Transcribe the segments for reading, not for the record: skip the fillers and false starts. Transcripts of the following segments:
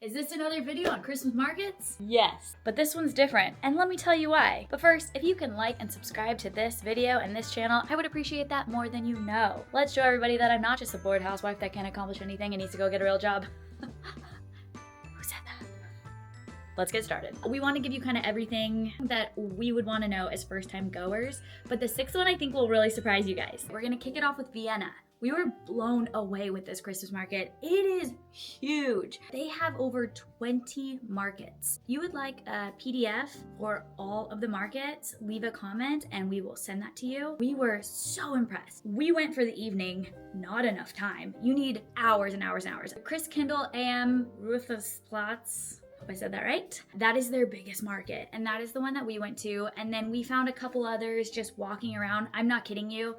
Is this another video on Christmas markets? Yes, but this one's different, and let me tell you why. But first, if you can like and subscribe to this video and this channel, I would appreciate that more than you know. Let's show everybody that I'm not just a bored housewife that can't accomplish anything and needs to go get a real job. Who said that? Let's get started. We want to give you kind of everything that we would want to know as first-time goers, but the sixth one I think will really surprise you guys. We're gonna kick it off with Vienna. We were blown away with this Christmas market. It is huge. They have over 20 markets. If you would like a PDF for all of the markets, leave a comment and we will send that to you. We were so impressed. We went for the evening, not enough time. You need hours and hours and hours. Christkindl am Ruthersplatz. Hope I said that right. That is their biggest market, and that is the one that we went to. And then we found a couple others just walking around. I'm not kidding you.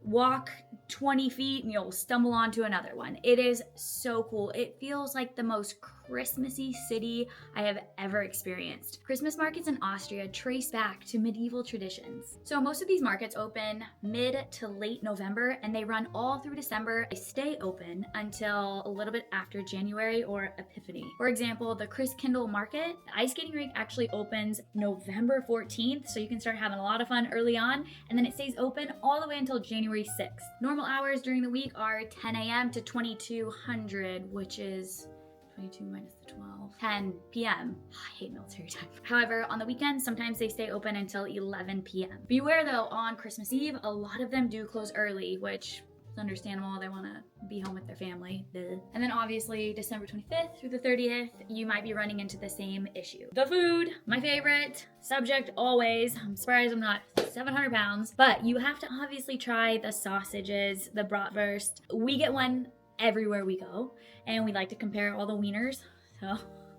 Walk 20 feet and you'll stumble onto another one. It is so cool. It feels like the most Christmassy city I have ever experienced. Christmas markets in Austria trace back to medieval traditions. So most of these markets open mid to late November and they run all through December. They stay open until a little bit after January or Epiphany. For example, the Christkindl market, the ice skating rink actually opens November 14th, so you can start having a lot of fun early on, and then it stays open all the way until January 6th. Normal hours during the week are 10 a.m. to 2200, which is 22 minus the 12, 10 p.m. I hate military time. However, on the weekends, sometimes they stay open until 11 p.m. Beware though, on Christmas Eve, a lot of them do close early, which is understandable. They want to be home with their family. Duh. And then obviously December 25th through the 30th, you might be running into the same issue. The food, my favorite subject always. I'm surprised I'm not 700 pounds, but you have to obviously try the sausages, the bratwurst. We get one everywhere we go, and we like to compare all the wieners. So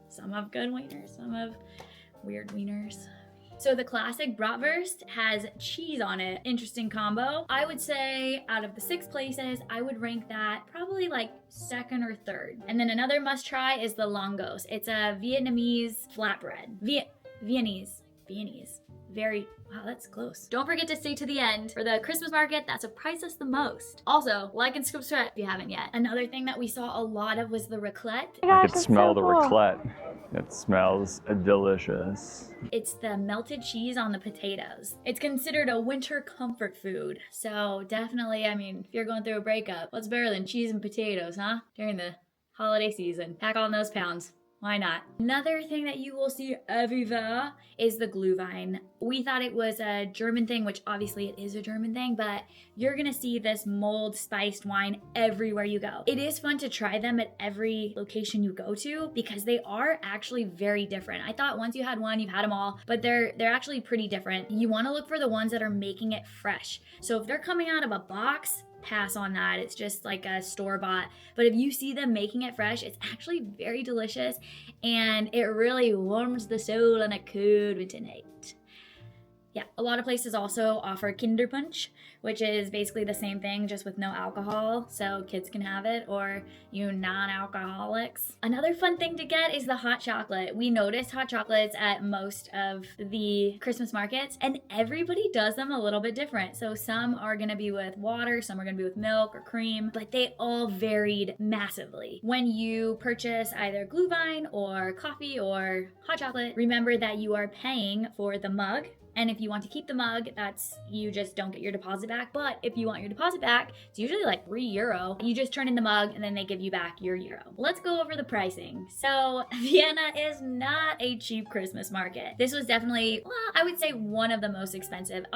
some have good wieners, some have weird wieners. So the classic bratwurst has cheese on it. Interesting combo. I would say out of the 6 places, I would rank that probably like second or third. And then another must try is the langos. It's a Vietnamese flatbread. Viennese. Very, wow, that's close. Don't forget to stay to the end for the Christmas market that surprised us the most. Also, like and subscribe if you haven't yet. Another thing that we saw a lot of was the raclette. I can smell the raclette. It smells delicious. It's the melted cheese on the potatoes. It's considered a winter comfort food. So definitely, I mean, if you're going through a breakup, what's better than cheese and potatoes, huh? During the holiday season. Pack on those pounds. Why not? Another thing that you will see everywhere is the Glühwein. We thought it was a German thing, which obviously it is a German thing, but you're gonna see this mulled spiced wine everywhere you go. It is fun to try them at every location you go to because they are actually very different. I thought once you had one, you've had them all, but they're actually pretty different. You wanna look for the ones that are making it fresh. So if they're coming out of a box, pass on that. It's just like a store-bought. But if you see them making it fresh, it's actually very delicious and it really warms the soul on a cold winter night. Yeah, a lot of places also offer Kinderpunsch, which is basically the same thing, just with no alcohol, so kids can have it, or you non-alcoholics. Another fun thing to get is the hot chocolate. We noticed hot chocolates at most of the Christmas markets, and everybody does them a little bit different. So some are gonna be with water, some are gonna be with milk or cream, but they all varied massively. When you purchase either Glühwein or coffee or hot chocolate, remember that you are paying for the mug. And if you want to keep the mug, you just don't get your deposit back. But if you want your deposit back, it's usually like €3. You just turn in the mug and then they give you back your euro. Let's go over the pricing. So Vienna is not a cheap Christmas market. This was definitely, well, I would say one of the most expensive.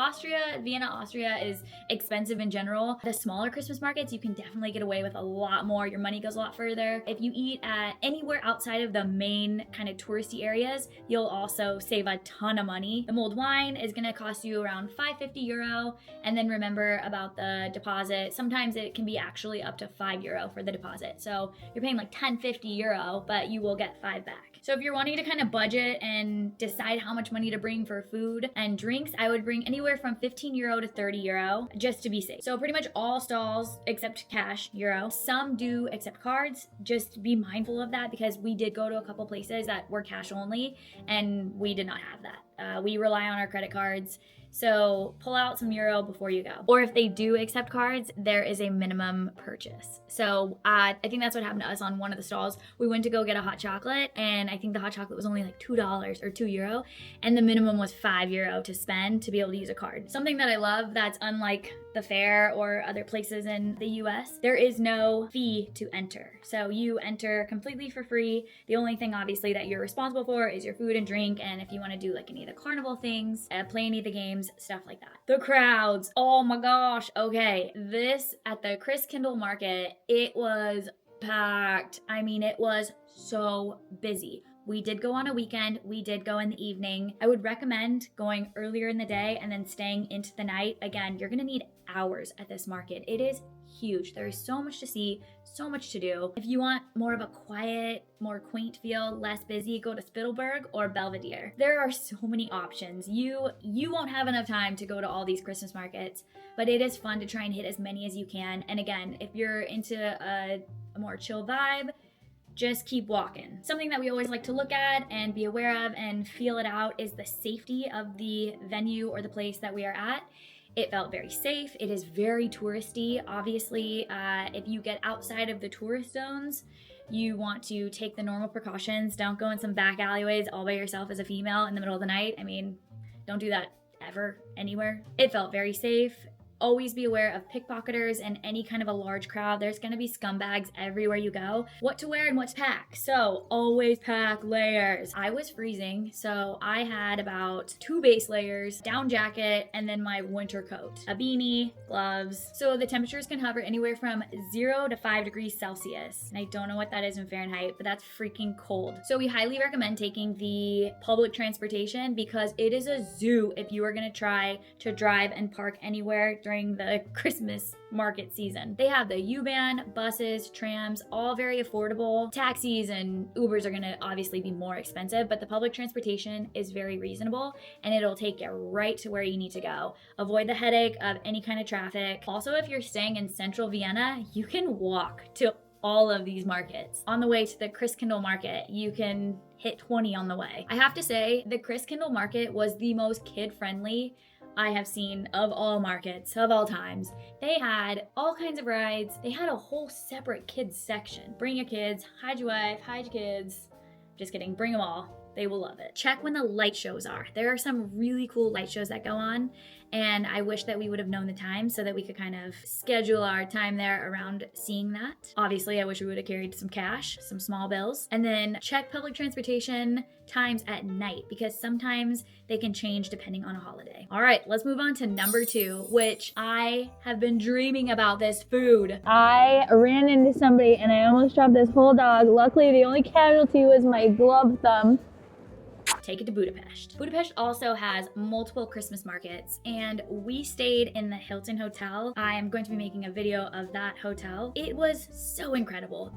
Vienna, Austria is expensive in general. The smaller Christmas markets, you can definitely get away with a lot more. Your money goes a lot further. If you eat at anywhere outside of the main kind of touristy areas, you'll also save a ton of money. The mulled wine is gonna cost you around €5.50, and then remember about the deposit. Sometimes it can be actually up to €5 for the deposit. So you're paying like €10.50, but you will get 5 back. So if you're wanting to kind of budget and decide how much money to bring for food and drinks, I would bring anywhere from €15 to €30 just to be safe. So pretty much all stalls except cash, euro. Some do accept cards. Just be mindful of that because we did go to a couple places that were cash only and we did not have that. We rely on our credit cards So pull out some euro before you go. Or if they do accept cards, there is a minimum purchase. So I think that's what happened to us on one of the stalls. We went to go get a hot chocolate, and I think the hot chocolate was only like $2 or €2, and the minimum was €5 to spend to be able to use a card. Something that I love that's unlike the fair or other places in the US, there is no fee to enter. So you enter completely for free. The only thing obviously that you're responsible for is your food and drink, and if you want to do like any of the carnival things, play any of the games, stuff like that. The crowds, oh my gosh. Okay, this at the Christkindl market, it was packed. I mean, it was so busy. We did go on a weekend. We did go in the evening. I would recommend going earlier in the day and then staying into the night. Again, you're gonna need hours at this market. It is huge. There is so much to see, so much to do. If you want more of a quiet, more quaint feel, less busy, go to Spittelberg or Belvedere. There are so many options. You won't have enough time to go to all these Christmas markets, but it is fun to try and hit as many as you can. And again, if you're into a more chill vibe, just keep walking. Something that we always like to look at and be aware of and feel it out is the safety of the venue or the place that we are at. It felt very safe. It is very touristy. Obviously, if you get outside of the tourist zones, you want to take the normal precautions. Don't go in some back alleyways all by yourself as a female in the middle of the night. I mean, don't do that ever, anywhere. It felt very safe. Always be aware of pickpocketers and any kind of a large crowd. There's gonna be scumbags everywhere you go. What to wear and what to pack. So always pack layers. I was freezing, so I had about 2 base layers, down jacket, and then my winter coat, a beanie, gloves. So the temperatures can hover anywhere from 0 to 5 degrees Celsius. And I don't know what that is in Fahrenheit, but that's freaking cold. So we highly recommend taking the public transportation because it is a zoo if you are gonna try to drive and park anywhere during the Christmas market season. They have the U-Bahn, buses, trams, all very affordable. Taxis and Ubers are gonna obviously be more expensive, but the public transportation is very reasonable and it'll take you right to where you need to go. Avoid the headache of any kind of traffic. Also, if you're staying in central Vienna, you can walk to all of these markets. On the way to the Christkindl market, you can hit 20 on the way. I have to say, the Christkindl market was the most kid-friendly I have seen of all markets, of all times. They had all kinds of rides. They had a whole separate kids section. Bring your kids, hide your wife, hide your kids. Just kidding, bring them all. They will love it. Check when the light shows are. There are some really cool light shows that go on, and I wish that we would have known the time so that we could kind of schedule our time there around seeing that. Obviously, I wish we would have carried some cash, some small bills, and then check public transportation times at night because sometimes they can change depending on a holiday. All right, let's move on to number 2, which I have been dreaming about this food. I ran into somebody and I almost dropped this whole dog. Luckily, the only casualty was my glove thumb. Take it to Budapest. Budapest also has multiple Christmas markets, and we stayed in the Hilton Hotel. I am going to be making a video of that hotel. It was so incredible.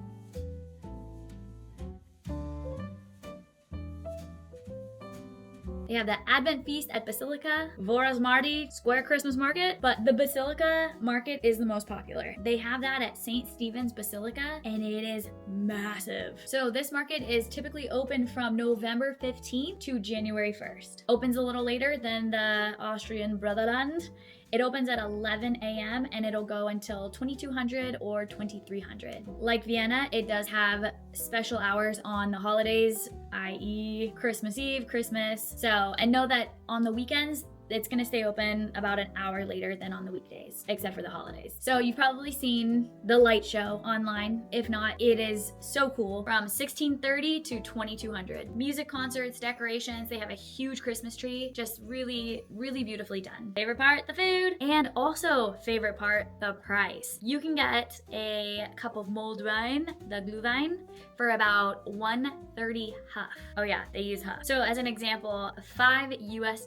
They have the Advent Feast at Basilica, Voras Marty, Square Christmas Market, but the Basilica Market is the most popular. They have that at St. Stephen's Basilica, and it is massive. So this market is typically open from November 15th to January 1st. Opens a little later than the Austrian Brotherland. It opens at 11 a.m. and it'll go until 2200 or 2300. Like Vienna, it does have special hours on the holidays, i.e. Christmas Eve, Christmas. So, and know that on the weekends, it's gonna stay open about an hour later than on the weekdays, except for the holidays. So you've probably seen the light show online. If not, it is so cool. From 1630 to 2200. Music concerts, decorations, they have a huge Christmas tree. Just really, really beautifully done. Favorite part, the food. And also favorite part, the price. You can get a cup of mulled wine, the Glühwein, for about $1.30 huff. Oh yeah, they use huff. So as an example, $5 US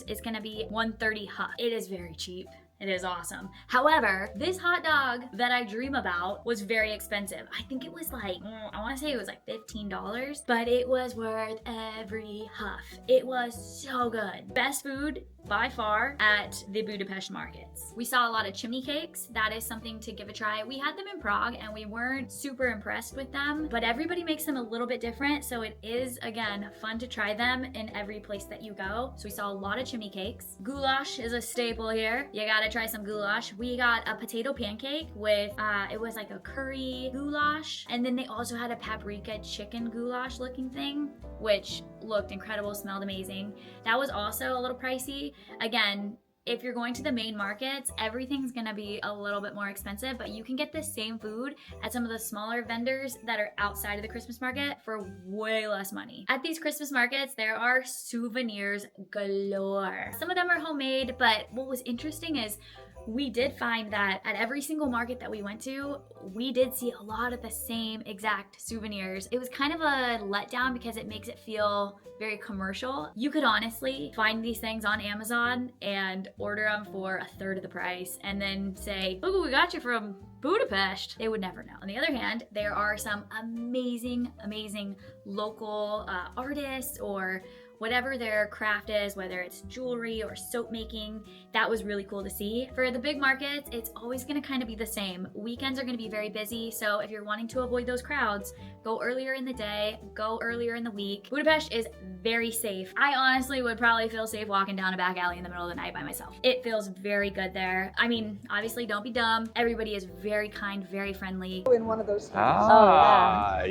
is gonna be $1.30 huff. It is very cheap. It is awesome. However, this hot dog that I dream about was very expensive. I think it was like, I want to say it was like $15, but it was worth every huff. It was so good. Best food by far at the Budapest markets. We saw a lot of chimney cakes. That is something to give a try. We had them in Prague and we weren't super impressed with them, but everybody makes them a little bit different. So it is, again, fun to try them in every place that you go. So we saw a lot of chimney cakes. Goulash is a staple here. You gotta try some goulash. We got a potato pancake with, it was like a curry goulash. And then they also had a paprika chicken goulash looking thing, which looked incredible, smelled amazing. That was also a little pricey. Again, if you're going to the main markets, everything's gonna be a little bit more expensive, but you can get the same food at some of the smaller vendors that are outside of the Christmas market for way less money. At these Christmas markets, there are souvenirs galore. Some of them are homemade, but what was interesting is we did find that at every single market that we went to, we did see a lot of the same exact souvenirs. It was kind of a letdown because it makes it feel very commercial. You could honestly find these things on Amazon and order them for a third of the price and then say, look what we got you from Budapest. They would never know. On the other hand, there are some amazing, amazing local artists or whatever their craft is, whether it's jewelry or soap making. That was really cool to see. For the big markets, it's always gonna kind of be the same. Weekends are gonna be very busy, so if you're wanting to avoid those crowds, go earlier in the day, go earlier in the week. Budapest is very safe. I honestly would probably feel safe walking down a back alley in the middle of the night by myself. It feels very good there. I mean, obviously don't be dumb. Everybody is very kind, very friendly. In one of those things.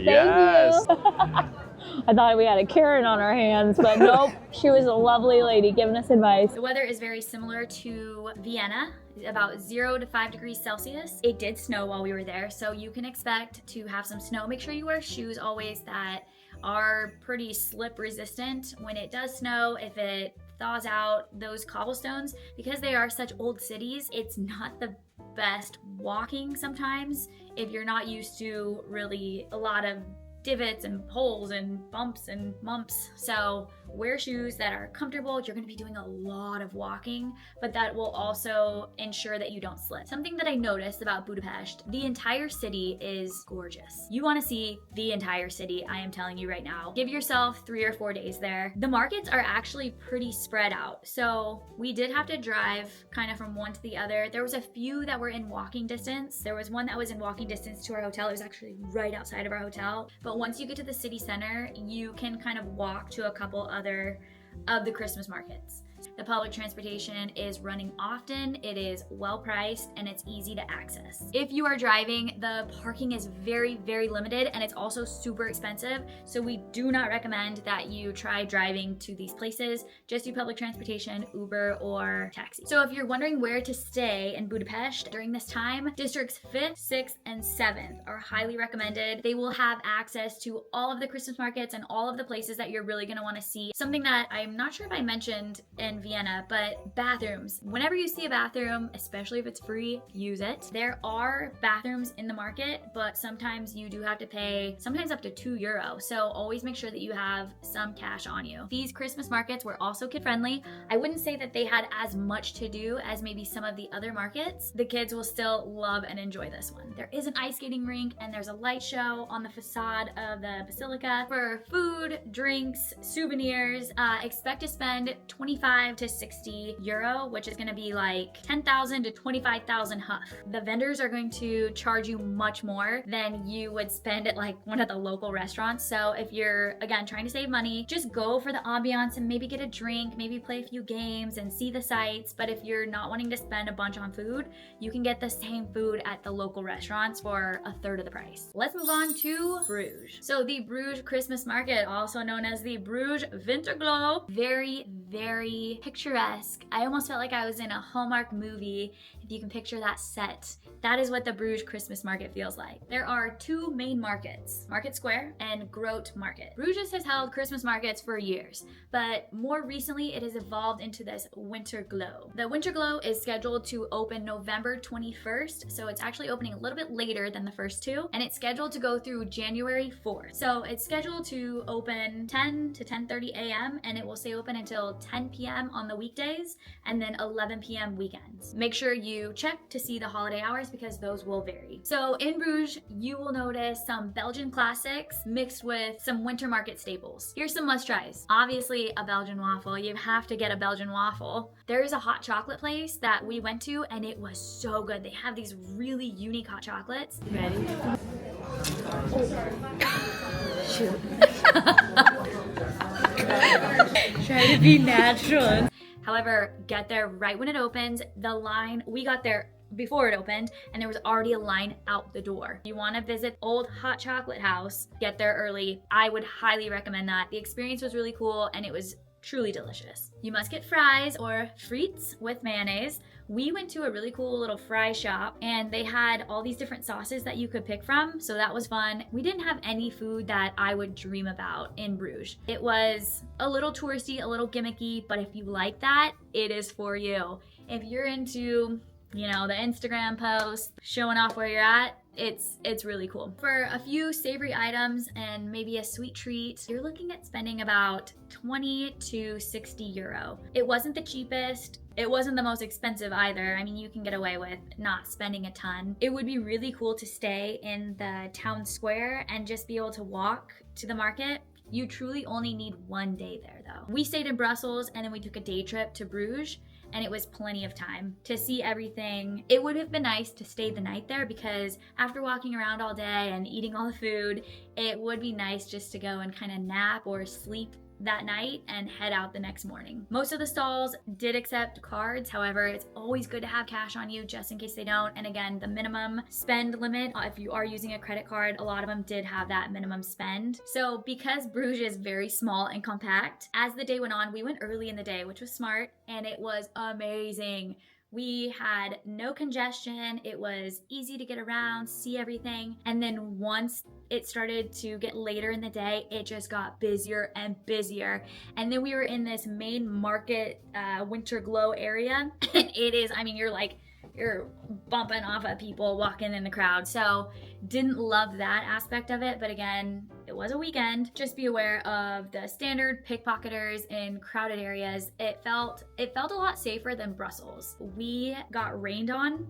Yes. Thank you. I thought we had a Karen on our hands, but nope. She was a lovely lady giving us advice. The weather is very similar to Vienna, about 0 to 5 degrees Celsius. It did snow while we were there, so you can expect to have some snow. Make sure you wear shoes always that are pretty slip resistant when it does snow. If it thaws out, those cobblestones, because they are such old cities, it's not the best walking sometimes if you're not used to really a lot of divots and holes and bumps and mumps. So wear shoes that are comfortable. You're gonna be doing a lot of walking, but that will also ensure that you don't slip. Something that I noticed about Budapest, the entire city is gorgeous. You wanna see the entire city, I am telling you right now. Give yourself 3 or 4 days there. The markets are actually pretty spread out. So we did have to drive kind of from one to the other. There was a few that were in walking distance. There was one that was in walking distance to our hotel. It was actually right outside of our hotel. But once you get to the city center, you can kind of walk to a couple other of the Christmas markets. The public transportation is running often, it is well priced, and it's easy to access. If you are driving, the parking is very, very limited, and it's also super expensive, so we do not recommend that you try driving to these places. Just do public transportation, Uber, or taxi. So if you're wondering where to stay in Budapest during this time, districts 5th, 6th, and 7th are highly recommended. They will have access to all of the Christmas markets and all of the places that you're really gonna wanna see. Something that I'm not sure if I mentioned in Vienna, but bathrooms. Whenever you see a bathroom, especially if it's free, use it. There are bathrooms in the market, but sometimes you do have to pay, sometimes up to €2. So always make sure that you have some cash on you. These Christmas markets were also kid friendly. I wouldn't say that they had as much to do as maybe some of the other markets. The kids will still love and enjoy this one. There is an ice skating rink and there's a light show on the facade of the basilica. For food, drinks, souvenirs, expect to spend 25 to 60 euro, which is gonna be like 10,000 to 25,000 huff. The vendors are going to charge you much more than you would spend at like one of the local restaurants. So if you're, again, trying to save money, just go for the ambiance and maybe get a drink, maybe play a few games and see the sights. But if you're not wanting to spend a bunch on food, you can get the same food at the local restaurants for a third of the price. Let's move on to Bruges. So the Bruges Christmas market, also known as the Bruges Winterglow, very, very picturesque. I almost felt like I was in a Hallmark movie, if you can picture that set. That is what the Bruges Christmas market feels like. There are 2 main markets, Market Square and Grote Market. Bruges has held Christmas markets for years, but more recently it has evolved into this Winterglow. The Winterglow is scheduled to open November 21st, so it's actually opening a little bit later than the first 2, and it's scheduled to go through January 4th. So it's scheduled to open 10 to 10:30 a.m. and it will stay open until 10 p.m. p.m. on the weekdays and then 11 p.m. weekends. Make sure you check to see the holiday hours because those will vary. So in Bruges, you will notice some Belgian classics mixed with some winter market staples. Here's some must tries. Obviously a Belgian waffle. You have to get a Belgian waffle. There is a hot chocolate place that we went to and it was so good. They have these really unique hot chocolates. Ready? Shoot. Try to be natural. However, get there right when it opens. The line, we got there before it opened and there was already a line out the door. You want to visit Old Hot Chocolate House, get there early. I would highly recommend that. The experience was really cool and it was truly delicious. You must get fries or frites with mayonnaise. We went to a really cool little fry shop and they had all these different sauces that you could pick from, so that was fun. We didn't have any food that I would dream about in Bruges. It was a little touristy, a little gimmicky, but if you like that, it is for you. If you're into, you know, the Instagram posts, showing off where you're at, it's really cool. For a few savory items and maybe a sweet treat, you're looking at spending about 20 to 60 euro. It wasn't the cheapest. It wasn't the most expensive either. I mean, you can get away with not spending a ton. It would be really cool to stay in the town square and just be able to walk to the market. You truly only need one day there though. We stayed in Brussels and then we took a day trip to Bruges, and it was plenty of time to see everything. It would have been nice to stay the night there because after walking around all day and eating all the food, it would be nice just to go and kind of nap or sleep that night and head out the next morning. Most of the stalls did accept cards. However, it's always good to have cash on you just in case they don't. And again, the minimum spend limit, if you are using a credit card, a lot of them did have that minimum spend. So because Bruges is very small and compact, as the day went on, we went early in the day, which was smart, and it was amazing. We had no congestion. It was easy to get around, see everything. And then once it started to get later in the day, it just got busier and busier. And then we were in this main market winter glow area. And it is, I mean, you're bumping off of people walking in the crowd. So didn't love that aspect of it, but again, it was a weekend. Just be aware of the standard pickpocketers in crowded areas. It felt a lot safer than Brussels. We got rained on.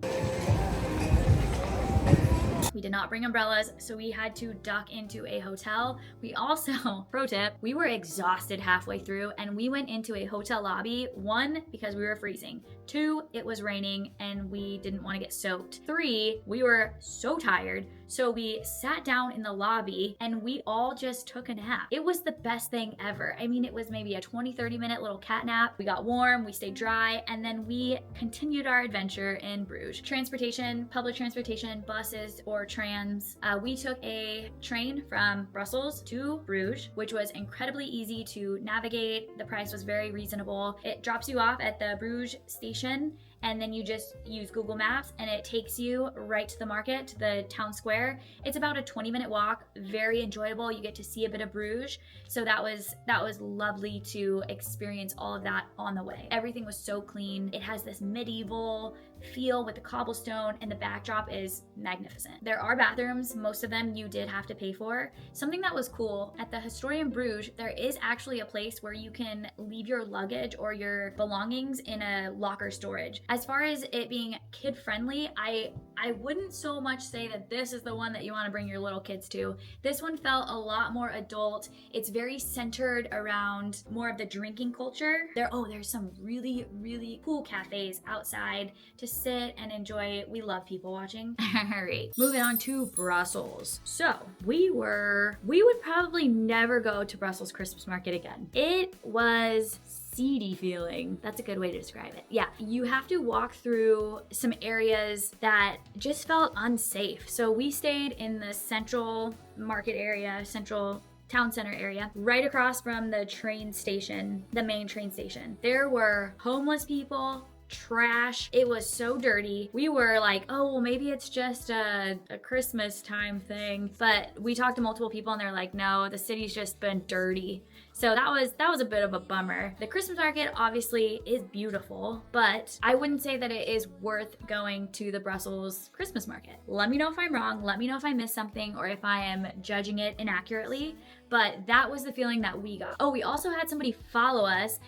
We did not bring umbrellas, so we had to duck into a hotel. We also, pro tip, we were exhausted halfway through and we went into a hotel lobby. 1, because we were freezing. 2, it was raining and we didn't want to get soaked. 3, we were so tired. So we sat down in the lobby and we all just took a nap. It was the best thing ever. I mean, it was maybe a 20-30 minute little cat nap. We got warm, we stayed dry, and then we continued our adventure in Bruges. Transportation, public transportation, buses or trams. We took a train from Brussels to Bruges, which was incredibly easy to navigate. The price was very reasonable. It drops you off at the Bruges station, and then you just use Google Maps and it takes you right to the market, to the town square. It's about a 20-minute walk, very enjoyable. You get to see a bit of Bruges. So that was lovely to experience all of that on the way. Everything was so clean. It has this medieval feel with the cobblestone and the backdrop is magnificent. There are bathrooms, most of them you did have to pay for. Something that was cool, at the Historian Bruges, there is actually a place where you can leave your luggage or your belongings in a locker storage. As far as it being kid friendly, I wouldn't so much say that this is the one that you want to bring your little kids to. This one felt a lot more adult. It's very centered around more of the drinking culture. There's some really, really cool cafes outside to sit and enjoy. We love people watching. Alright, moving on to Brussels. So we would probably never go to Brussels Christmas market again. It was seedy feeling. That's a good way to describe it. Yeah, you have to walk through some areas that just felt unsafe. So we stayed in the central market area, central town center area, right across from the train station, the main train station. There were homeless people, trash. It was so dirty. We were like, oh, well, maybe it's just a Christmas time thing. But we talked to multiple people and they're like, no, the city's just been dirty. So that was a bit of a bummer. The Christmas market obviously is beautiful, but I wouldn't say that it is worth going to the Brussels Christmas market. Let me know if I'm wrong. Let me know if I missed something or if I am judging it inaccurately, but that was the feeling that we got. Oh, we also had somebody follow us.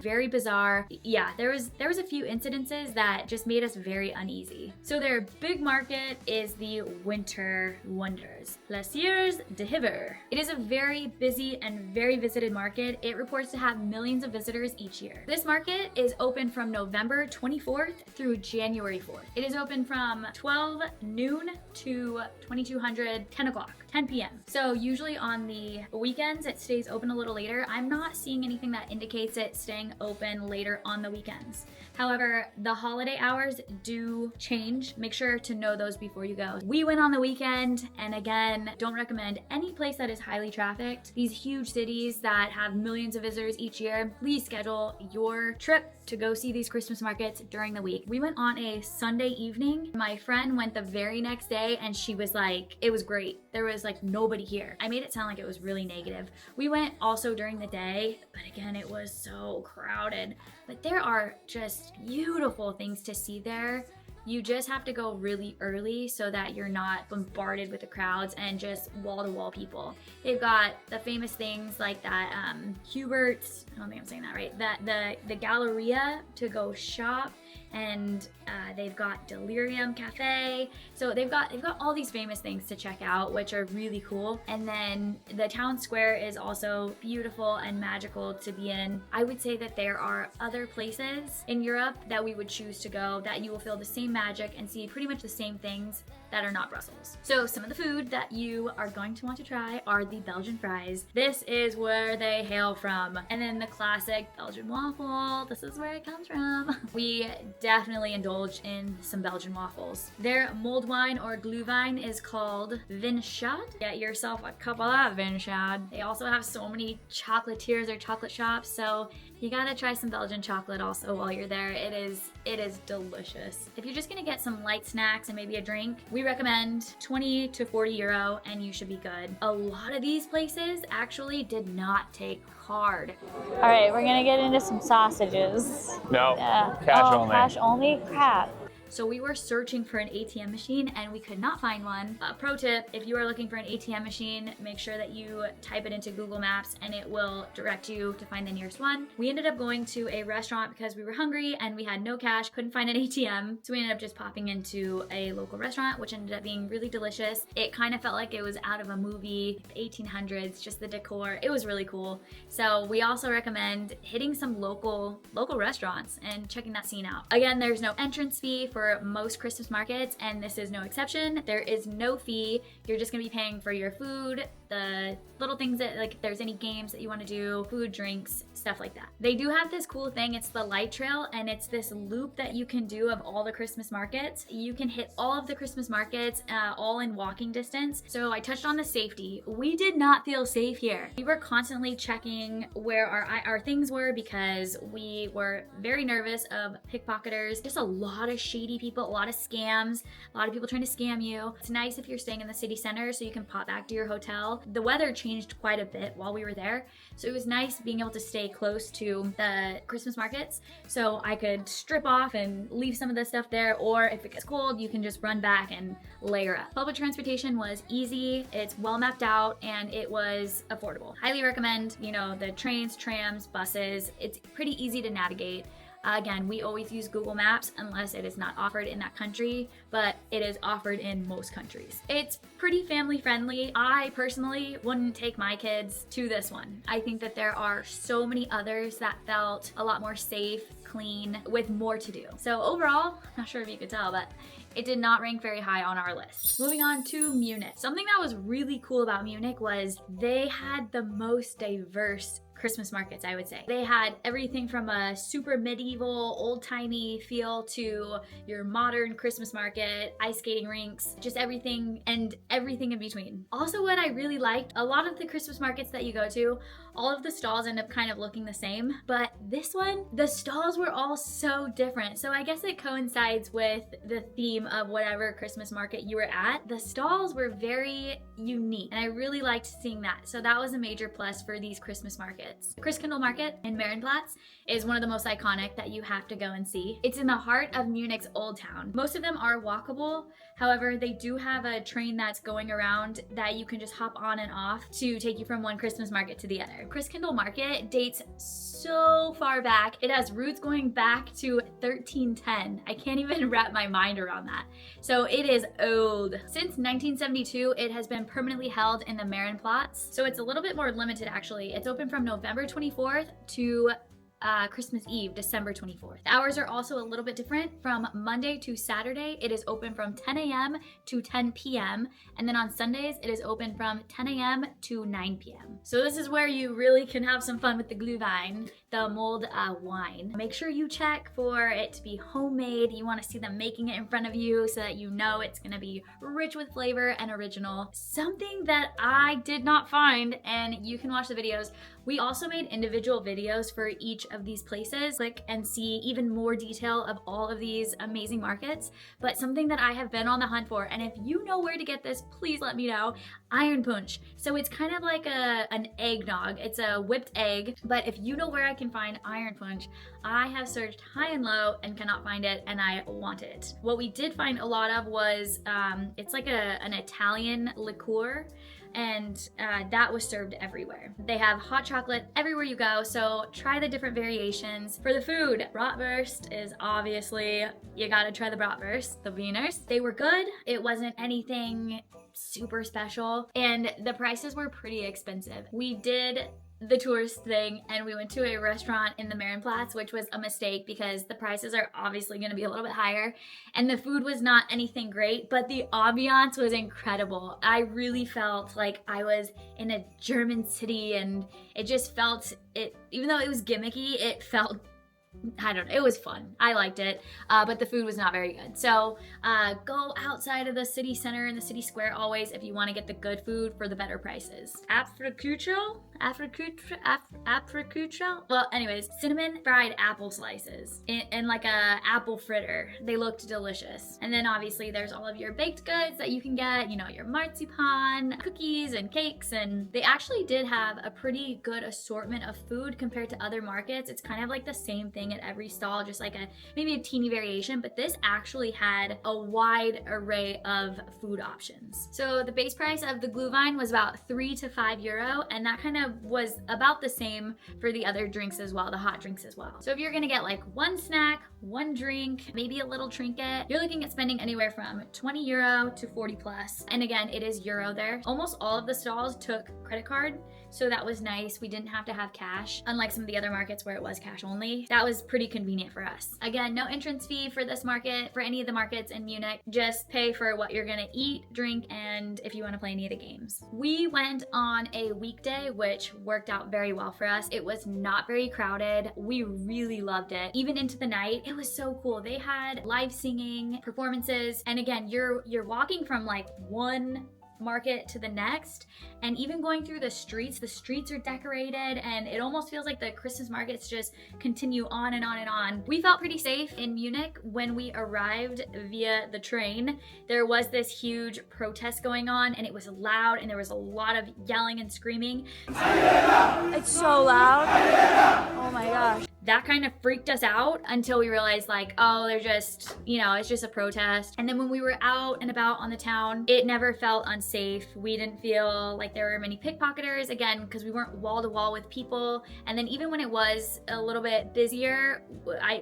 very bizarre. Yeah, there was a few incidences that just made us very uneasy. So their big market is the Winter Wonders, Plaisirs de Hiver. It is a very busy and very visited market. It reports to have millions of visitors each year. This market is open from November 24th through January 4th. It is open from 12 noon to 2200, 10 o'clock. 10 p.m. So usually on the weekends it stays open a little later. I'm not seeing anything that indicates it staying open later on the weekends. However, the holiday hours do change. Make sure to know those before you go. We went on the weekend, and again, don't recommend any place that is highly trafficked. These huge cities that have millions of visitors each year, please schedule your trip to go see these Christmas markets during the week. We went on a Sunday evening. My friend went the very next day and she was like, it was great. There was like nobody here. I made it sound like it was really negative. We went also during the day, but again, it was so crowded. But there are just beautiful things to see there. You just have to go really early so that you're not bombarded with the crowds and just wall-to-wall people. They've got the famous things like that Hubert's, I don't think I'm saying that right, the Galleria to go shop, and they've got Delirium Cafe. So they've got all these famous things to check out, which are really cool. And then the town square is also beautiful and magical to be in. I would say that there are other places in Europe that we would choose to go that you will feel the same magic and see pretty much the same things that are not Brussels. So some of the food that you are going to want to try are the Belgian fries. This is where they hail from. And then the classic Belgian waffle. This is where it comes from. We definitely indulged in some Belgian waffles. Their mulled wine or glühwein is called Vinschad. Get yourself a couple of Vinschad. They also have so many chocolatiers or chocolate shops, so you gotta try some Belgian chocolate also while you're there. It is delicious. If you're just gonna get some light snacks and maybe a drink, we recommend 20 to 40 euro and you should be good. A lot of these places actually did not take card. All right, we're gonna get into some sausages. No, Yeah. cash only. Cash only? Crap. So we were searching for an ATM machine and we could not find one. Pro tip, if you are looking for an ATM machine, make sure that you type it into Google Maps and it will direct you to find the nearest one. We ended up going to a restaurant because we were hungry and we had no cash, couldn't find an ATM. So we ended up just popping into a local restaurant, which ended up being really delicious. It kind of felt like it was out of a movie, 1800s, just the decor. It was really cool. So we also recommend hitting some local restaurants and checking that scene out. Again, there's no entrance fee for most Christmas markets, and this is no exception. There is no fee. You're just gonna be paying for your food, the little things that, like, if there's any games that you want to do, food, drinks, stuff like that. They do have this cool thing. It's the light trail, and it's this loop that you can do of all the Christmas markets. You can hit all of the Christmas markets all in walking distance. So I touched on the safety. We did not feel safe here. We were constantly checking where our things were because we were very nervous of pickpocketers. Just a lot of shady people, a lot of scams, a lot of people trying to scam you. It's nice if you're staying in the city center so you can pop back to your hotel. The weather changed quite a bit while we were there, so it was nice being able to stay close to the Christmas markets so I could strip off and leave some of the stuff there, or if it gets cold, you can just run back and layer up. Public transportation was easy, it's well mapped out, and it was affordable. Highly recommend, the trains, trams, buses. It's pretty easy to navigate. Again, we always use Google Maps unless it is not offered in that country, but it is offered in most countries. It's pretty family friendly. I personally wouldn't take my kids to this one. I think that there are so many others that felt a lot more safe, clean, with more to do. So overall, I'm not sure if you could tell, but it did not rank very high on our list. Moving on to Munich. Something that was really cool about Munich was they had the most diverse Christmas markets, I would say. They had everything from a super medieval, old-timey feel to your modern Christmas market, ice skating rinks, just everything and everything in between. Also, what I really liked, a lot of the Christmas markets that you go to, all of the stalls end up kind of looking the same, but this one, the stalls were all so different. So I guess it coincides with the theme of whatever Christmas market you were at. The stalls were very unique and I really liked seeing that. So that was a major plus for these Christmas markets. Christkindl Market in Marienplatz is one of the most iconic that you have to go and see. It's in the heart of Munich's Old Town. Most of them are walkable. However, they do have a train that's going around that you can just hop on and off to take you from one Christmas market to the other. Christkindl Market dates so far back. It has roots going back to 1310. I can't even wrap my mind around that. So it is old. Since 1972, it has been permanently held in the Marienplatz. So it's a little bit more limited actually. It's open from November 24th to Christmas Eve, December 24th. The hours are also a little bit different. From Monday to Saturday, it is open from 10 a.m. to 10 p.m. And then on Sundays, it is open from 10 a.m. to 9 p.m. So this is where you really can have some fun with the Glühwein, the mulled wine. Make sure you check for it to be homemade. You want to see them making it in front of you so that you know it's going to be rich with flavor and original. Something that I did not find, and you can watch the videos. We also made individual videos for each of these places. Click and see even more detail of all of these amazing markets. But something that I have been on the hunt for, and if you know where to get this, please let me know. Iron punch. So it's kind of like an eggnog. It's a whipped egg, but if you know where I can find iron punch, I have searched high and low and cannot find it, and I want it. What we did find a lot of was, it's like an Italian liqueur, and that was served everywhere. They have hot chocolate everywhere you go, so try the different variations. For the food, bratwurst is obviously, you gotta try the bratwurst, the wieners. They were good. It wasn't anything super special, and the prices were pretty expensive. We did the tourist thing and we went to a restaurant in the Marienplatz, which was a mistake because the prices are obviously going to be a little bit higher and the food was not anything great, but the ambiance was incredible. I really felt like I was in a German city, and it just felt, even though it was gimmicky, it felt, I don't know, it was fun. I liked it, but the food was not very good. So go outside of the city center and the city square always if you want to get the good food for the better prices. Aprikotro? Well, anyways, cinnamon fried apple slices in like a apple fritter. They looked delicious. And then obviously there's all of your baked goods that you can get, you know, your marzipan, cookies and cakes, and they actually did have a pretty good assortment of food compared to other markets. It's kind of like the same thing at every stall, just like maybe a teeny variation, but this actually had a wide array of food options. So the base price of the Glühwein was about €3 to €5, and that kind of was about the same for the other drinks as well, the hot drinks as well. So if you're gonna get like one snack, one drink, maybe a little trinket, you're looking at spending anywhere from €20 to 40 plus. And again, it is euro there. Almost all of the stalls took credit card, so that was nice. We didn't have to have cash, unlike some of the other markets where it was cash only. That was pretty convenient for us. Again, no entrance fee for this market, for any of the markets in Munich. Just pay for what you're gonna eat, drink, and if you wanna play any of the games. We went on a weekday, which worked out very well for us. It was not very crowded. We really loved it. Even into the night, it was so cool. They had live singing, performances, and again, you're walking from like one market to the next, and even going through the streets are decorated, and it almost feels like the Christmas markets just continue on and on and on. We felt pretty safe in Munich. When we arrived via the train, there was this huge protest going on, and it was loud, and there was a lot of yelling and screaming. It's so loud. Oh my gosh. That kind of freaked us out until we realized like, oh, they're just, you know, it's just a protest. And then when we were out and about on the town, it never felt unsafe. We didn't feel like there were many pickpocketers, again, because we weren't wall to wall with people. And then even when it was a little bit busier,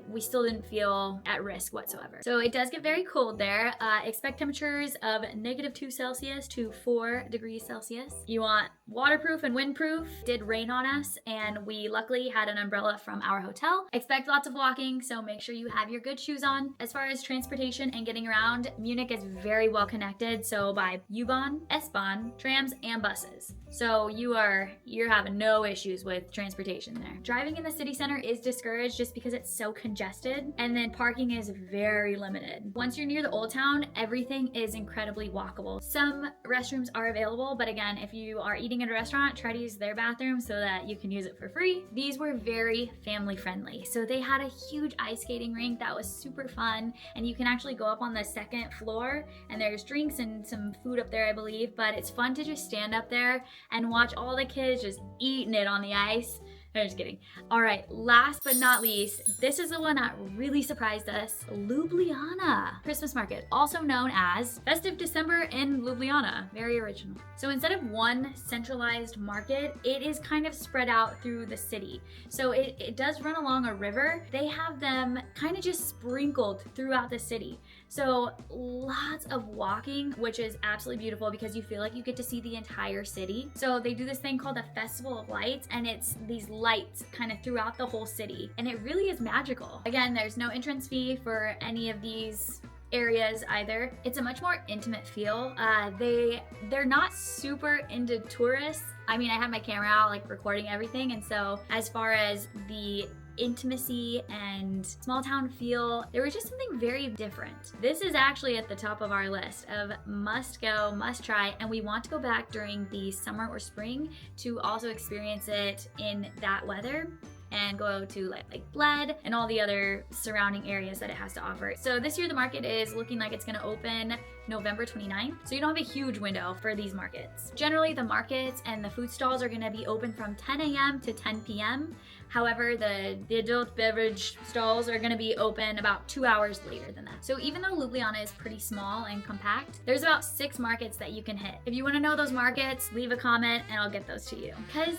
we still didn't feel at risk whatsoever. So it does get very cold there. Expect temperatures of -2 Celsius to 4 degrees Celsius. You want waterproof and windproof. It did rain on us, and we luckily had an umbrella from our hotel. Expect lots of walking, so make sure you have your good shoes on. As far as transportation and getting around, Munich is very well connected, so by U-Bahn, S-Bahn, trams, and buses. So you're having no issues with transportation there. Driving in the city center is discouraged just because it's so congested, and then parking is very limited. Once you're near the old town, everything is incredibly walkable. Some restrooms are available, but again, if you are eating at a restaurant, try to use their bathroom so that you can use it for free. These were very family friendly. So they had a huge ice skating rink that was super fun, and you can actually go up on the second floor and there's drinks and some food up there, I believe, but it's fun to just stand up there and watch all the kids just eating it on the ice. I'm just kidding. All right, last but not least, this is the one that really surprised us. Ljubljana Christmas market, also known as Festive December in Ljubljana. Very original. So instead of one centralized market, it is kind of spread out through the city. So it does run along a river. They have them kind of just sprinkled throughout the city. So lots of walking, which is absolutely beautiful because you feel like you get to see the entire city. So they do this thing called the Festival of Lights, and it's these lights kind of throughout the whole city. And it really is magical. Again, there's no entrance fee for any of these areas either. It's a much more intimate feel. They're not super into tourists. I mean, I have my camera out like recording everything, and so as far as the intimacy and small town feel, there was just something very different. This is actually at the top of our list of must go, must try, and we want to go back during the summer or spring to also experience it in that weather and go to like Bled and all the other surrounding areas that it has to offer. So this year the market is looking like it's gonna open November 29th. So you don't have a huge window for these markets. Generally the markets and the food stalls are gonna be open from 10 a.m. to 10 p.m. However, the adult beverage stalls are gonna be open about 2 hours later than that. So even though Ljubljana is pretty small and compact, there's about 6 markets that you can hit. If you wanna know those markets, leave a comment and I'll get those to you. Because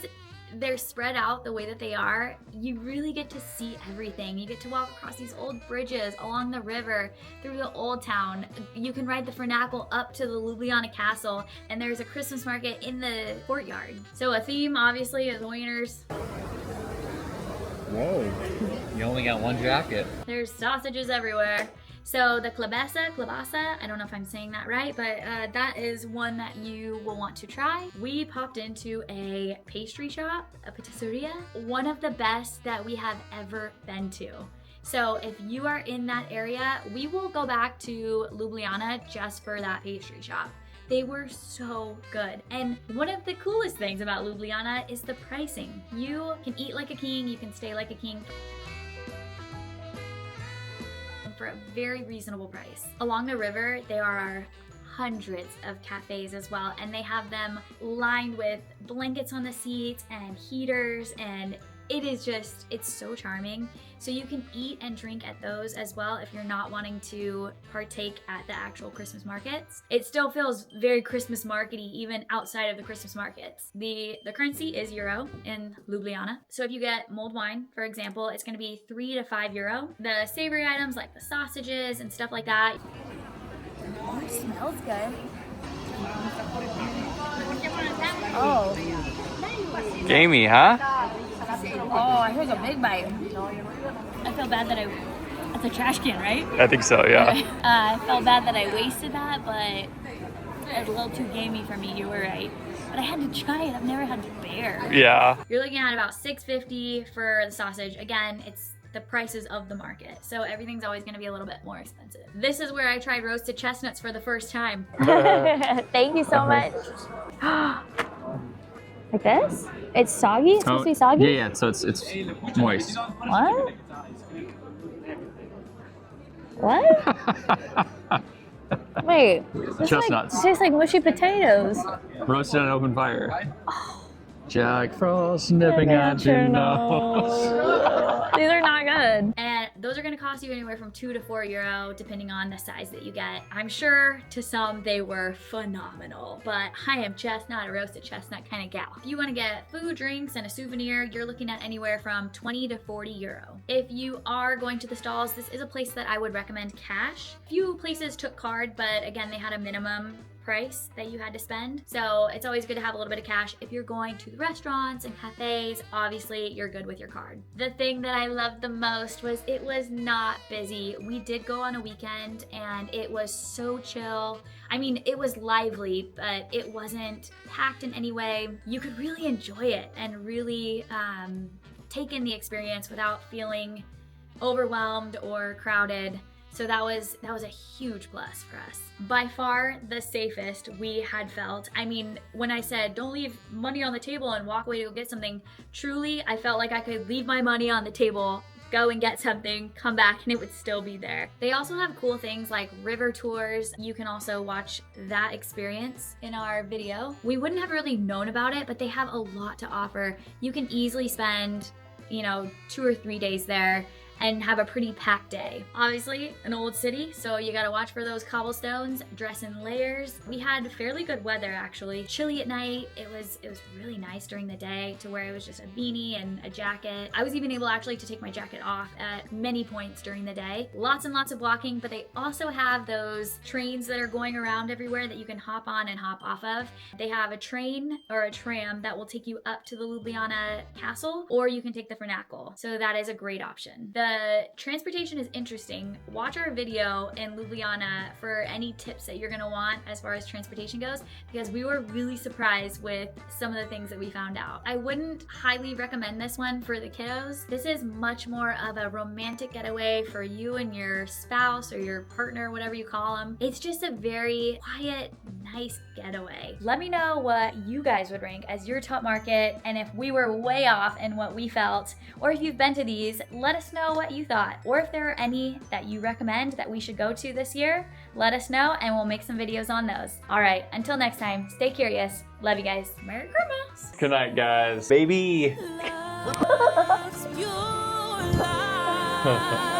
they're spread out the way that they are, you really get to see everything. You get to walk across these old bridges, along the river, through the old town. You can ride the Fernacle up to the Ljubljana castle, and there's a Christmas market in the courtyard. So a theme, obviously, is wieners. Whoa, you only got one jacket. There's sausages everywhere. So the kielbasa, I don't know if I'm saying that right, but that is one that you will want to try. We popped into a pastry shop, a patisseria, one of the best that we have ever been to. So if you are in that area, we will go back to Ljubljana just for that pastry shop. They were so good. And one of the coolest things about Ljubljana is the pricing. You can eat like a king, you can stay like a king, for a very reasonable price. Along the river, there are hundreds of cafes as well, and they have them lined with blankets on the seats and heaters, and it is just, it's so charming. So you can eat and drink at those as well if you're not wanting to partake at the actual Christmas markets. It still feels very Christmas markety even outside of the Christmas markets. The currency is euro in Ljubljana. So if you get mulled wine, for example, it's gonna be 3 to 5 euro. The savory items like the sausages and stuff like that. Oh, it smells good. Oh. Gamey, huh? Oh, here's a big bite. I feel bad that it's a trash can, right? I think so, yeah. I felt bad that I wasted that, but it was a little too gamey for me, you were right. But I had to try it, I've never had bear. Yeah. You're looking at about $6.50 for the sausage. Again, it's the prices of the market, so everything's always gonna be a little bit more expensive. This is where I tried roasted chestnuts for the first time. Thank you so much. Like this? It's soggy? It's supposed to be soggy? Yeah, so it's moist. What? What? Wait. Chestnuts. It tastes like mushy potatoes. Roasted on open fire. Jack Frost nipping at your nose. These are not good. And those are gonna cost you anywhere from 2 to 4 euro, depending on the size that you get. I'm sure to some they were phenomenal, but I am just not a roasted chestnut kind of gal. If you wanna get food, drinks, and a souvenir, you're looking at anywhere from 20 to 40 euro. If you are going to the stalls, this is a place that I would recommend cash. Few places took card, but again, they had a minimum price that you had to spend. So it's always good to have a little bit of cash. If you're going to the restaurants and cafes, obviously you're good with your card. The thing that I loved the most was it was not busy. We did go on a weekend and it was so chill. I mean, it was lively, but it wasn't packed in any way. You could really enjoy it and really take in the experience without feeling overwhelmed or crowded. So that was a huge plus for us. By far the safest we had felt. I mean, when I said don't leave money on the table and walk away to go get something, truly I felt like I could leave my money on the table, go and get something, come back, and it would still be there. They also have cool things like river tours. You can also watch that experience in our video. We wouldn't have really known about it, but they have a lot to offer. You can easily spend, you know, 2 or 3 days there and have a pretty packed day. Obviously, an old city, so you gotta watch for those cobblestones, dress in layers. We had fairly good weather actually. Chilly at night, it was really nice during the day to where it was just a beanie and a jacket. I was even able actually to take my jacket off at many points during the day. Lots and lots of walking, but they also have those trains that are going around everywhere that you can hop on and hop off of. They have a train or a tram that will take you up to the Ljubljana castle, or you can take the Vernacle. So that is a great option. The transportation is interesting. Watch our video in Ljubljana for any tips that you're gonna want as far as transportation goes, because we were really surprised with some of the things that we found out. I wouldn't highly recommend this one for the kiddos. This is much more of a romantic getaway for you and your spouse or your partner, whatever you call them. It's just a very quiet, nice getaway. Let me know what you guys would rank as your top market, and if we were way off in what we felt, or if you've been to these, let us know what you thought, or if there are any that you recommend that we should go to this year, let us know and we'll make some videos on those. All right, until next time, stay curious. Love you guys. Merry Christmas. Good night, guys. Baby. Love's your life.